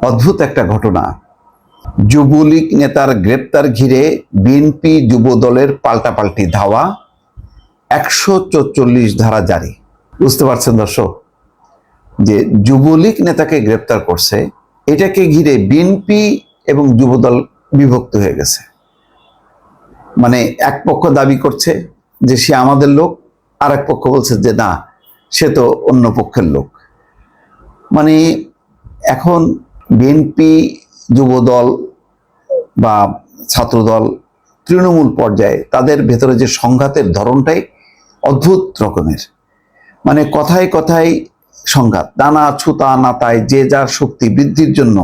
অদ্ভুত একটা ঘটনা। যুবলীগ নেতার গ্রেপ্তার ঘিরে বিএনপি যুব দলের পাল্টাপাল্টি ধাওয়া, 144 ধারা জারি। বুঝতে পারছেন দর্শক, যে যুবলীগ নেতাকে গ্রেপ্তার করছে, এটাকে ঘিরে বিএনপি এবং যুবদল বিভক্ত হয়ে গেছে। মানে এক পক্ষ দাবি করছে যে সে আমাদের লোক, আর এক পক্ষ বলছে যে না, সে তো অন্য পক্ষের লোক। মানে এখন বিএনপি, যুবদল বা ছাত্রদল, তৃণমূল পর্যায়ে তাদের ভেতরে যে সংঘাতের ধরনটাই অদ্ভুত রকমের। মানে কথায় কথায় সংঘাত, দানা ছুতা নাতায় যে যার শক্তি বৃদ্ধির জন্য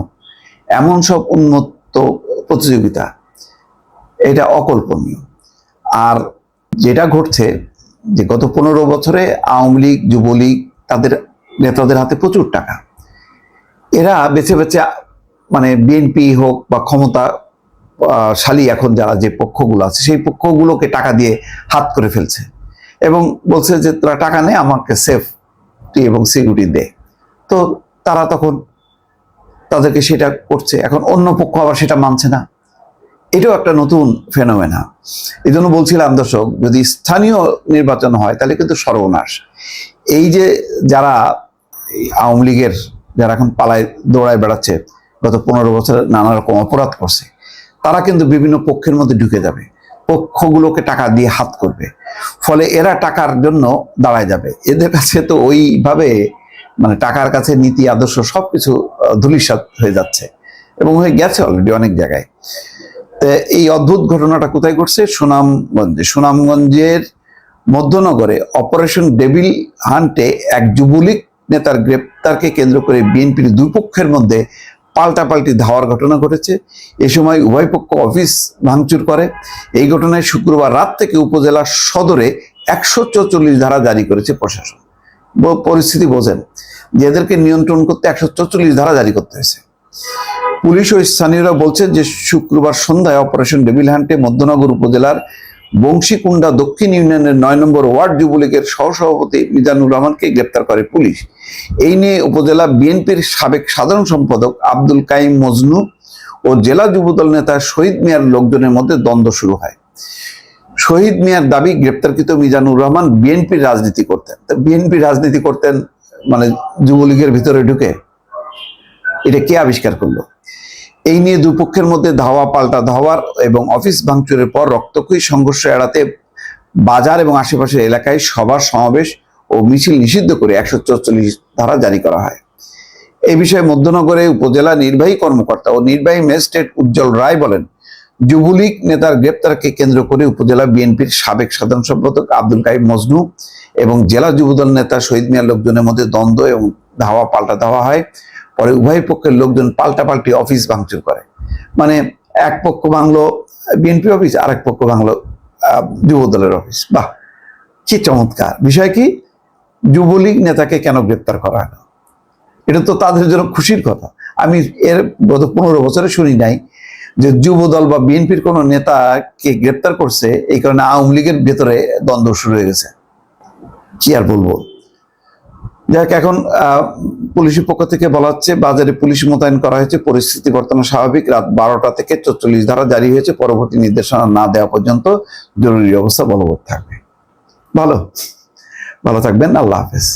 এমন সব উন্মত্ত প্রতিযোগিতা, এটা অকল্পনীয়। আর যেটা ঘটছে যে গত 15 বছরে আওয়ামী লীগ, যুবলীগ, তাদের নেতাদের হাতে প্রচুর টাকা। এরা বেছে বেছে মানে বিএনপি হোক বা ক্ষমতাশালী এখন যারা যে পক্ষগুলো আছে, সেই পক্ষগুলোকে টাকা দিয়ে হাত করে ফেলছে এবং বলছে যে তোরা টাকা নে, আমাকে সেফটি এবং সিকিউরিটি দে। তো তারা তখন তাদেরকে সেটা করছে। এখন অন্য পক্ষ আবার সেটা মানছে না। এটাও একটা নতুন ফেনোমেনা। এই জন্য বলছিলাম দর্শক, যদি স্থানীয় নির্বাচন হয় তাহলে কিন্তু সর্বনাশ। এই যে যারা আওয়ামী লীগের যারা এখন পালায় দৌড়ায় বেড়াচ্ছে, গত 15 বছর নানা রকম অপরাধ করছে, তারা কিন্তু বিভিন্ন পক্ষের মধ্যে ঢুকে যাবে, পক্ষগুলোকে টাকা দিয়ে হাত করবে, ফলে এরা টাকার জন্য দাঁড়ায় যাবে। এদের কাছে তো ওইভাবে মানে টাকার কাছে নীতি আদর্শ সবকিছু ধূলিসাৎ হয়ে যাচ্ছে এবং হয়ে গেছে অলরেডি অনেক জায়গায়। এই অদ্ভুত ঘটনাটা কোথায় ঘটছে? সুনামগঞ্জের মধ্যনগরে অপারেশন ডেভিল হান্টে এক যুবলীগ নেতার গ্রেপ্তারকে কেন্দ্র করে বিএনপির দুই পক্ষের মধ্যে পাল্টাপাল্টি ধাওয়ার ঘটনা ঘটেছে। এ সময় উভয় পক্ষ অফিস ভাঙচুর করে। এই ঘটনায় শুক্রবার রাত থেকে উপজেলা সদরে 144 ধারা জারি করেছে প্রশাসন। পরিস্থিতি বোঝেন যে এদেরকে নিয়ন্ত্রণ করতে 144 ধারা জারি করতে হয়েছে। পুলিশ ও স্থানীয়রা বলছেন যে শুক্রবার সন্ধ্যায় অপারেশন ডেভিল হান্টে মধ্যনগর উপজেলার বংশীকুণ্ডা দক্ষিণ ইউনিয়নের 9 নম্বর ওয়ার্ড যুবলীগের সহসভাপতি মিজানুর রহমানকে গ্রেপ্তার করে পুলিশ। এই নিয়ে উপজেলা বিএনপির সাবেক সাধারণ সম্পাদক আব্দুল কাইম মজনু ও জেলা যুবদল নেতা শহীদ মিয়ার লোকজনের মধ্যে দ্বন্দ্ব শুরু হয়। শহীদ মিয়ার দাবি, গ্রেপ্তারকৃত মিজানুর রহমান বিএনপির রাজনীতি করতেন। বিএনপি রাজনীতি করতেন মানে যুবলীগের ভিতরে ঢুকে, এটা কে আবিষ্কার করলো? এই নিয়ে দুপক্ষের মধ্যে ধাওয়া পাল্টা ধাওয়ার এবং অফিস ভাঙচুরের পর রক্তক্ষয়ী সংঘর্ষ এড়াতে বাজার এবং আশেপাশের এলাকায় সভা সমাবেশ ও মিছিল নিষিদ্ধ করে 144 ধারা জারি করা হয়। এই বিষয়ে মধ্যনগরে উপজেলা নির্বাহী কর্মকর্তা ও নির্বাহী ম্যাজিস্ট্রেট উজ্জ্বল রায় বলেন, যুবলীগ নেতার গ্রেপ্তারকে কেন্দ্র করে উপজেলা বিএনপির সাবেক সাধারণ সম্পাদক আব্দুল কাইম মজনু এবং জেলা যুবদল নেতা শহীদ মিয়ার লোকজনের মধ্যে দ্বন্দ্ব এবং ধাওয়া পাল্টা ধাওয়া হয়। পরে উভয় পক্ষের লোকজন পাল্টাপাল্টি অফিস ভাঙচুর করে। মানে এক পক্ষ ভাঙলো বিএনপি অফিস, আরেক পক্ষ ভাঙলো যুবদলের অফিস। বাহ, কি চমৎকার বিষয়! কি যুবলীগ নেতাকে কেন গ্রেপ্তার করা হলো? এটা তো তাদের জন্য খুশির কথা। আমি এর গত 15 বছরে শুনি নাই যে যুবদল বা বিএনপির কোনো নেতাকে গ্রেপ্তার করছে এই কারণে আওয়ামী লীগের ভেতরে দ্বন্দ্ব শুরু হয়ে গেছে। কি আর বলবো। যাক, এখন পুলিশের পক্ষ থেকে বলা হচ্ছে বাজারে পুলিশ মোতায়েন করা হয়েছে, পরিস্থিতি বর্তমানে স্বাভাবিক। রাত 12টা থেকে 44 ধারা জারি হয়েছে। পরবর্তী নির্দেশনা না দেওয়া পর্যন্ত জরুরি অবস্থা বলবৎ থাকবে। ভালো থাকবেন। আল্লাহ হাফেজ।